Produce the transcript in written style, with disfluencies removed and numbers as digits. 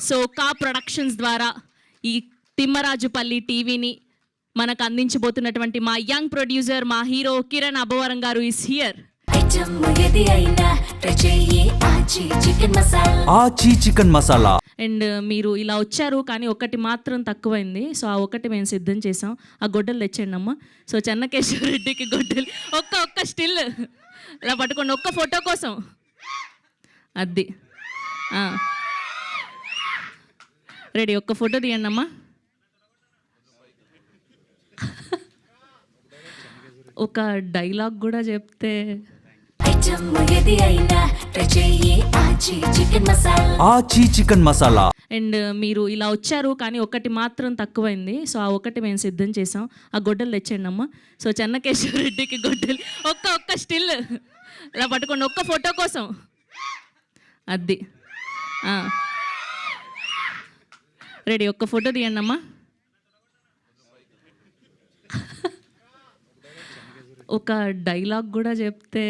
So కా productions ద్వారా ఈ తిమ్మరాజుపల్లి టీవీని మనకు అందించబోతున్నటువంటి మా యంగ్ ప్రొడ్యూసర్, మా హీరో కిరణ్ అబ్బవరం గారు ఈస్ హియర్. ఆచి చికెన్ మసాలా. అండ్ మీరు ఇలా వచ్చారు, కానీ ఒకటి మాత్రం తక్కువైంది. సో ఆ ఒకటి మేము సిద్ధం చేసాం. ఆ గొడ్డలు తెచ్చండి అమ్మ. సో చెన్నకేశ్వర రెడ్డికి గొడ్డలు ఒక్క స్టిల్ ఇలా పట్టుకోండి, ఒక్క ఫోటో కోసం. అది రెడీ, ఒక్క ఫోటో తీయండి అమ్మా. ఒక డైలాగ్ కూడా చెప్తే. ఆచి చికెన్ మసాలా. అండ్ మీరు ఇలా వచ్చారు, కానీ ఒకటి మాత్రం తక్కువైంది. సో ఆ ఒకటి మేము సిద్ధం చేసాం. ఆ గొడ్డలు తెచ్చండి అమ్మ. సో చెన్నకేశ్వర రెడ్డికి గొడ్డలు ఒక్క స్టిల్ ఇలా పట్టుకోండి, ఒక్క ఫోటో కోసం. అది రెడీ, ఒక్క ఫోటో తీయండి అమ్మా. ఒక డైలాగ్ కూడా చెప్తే.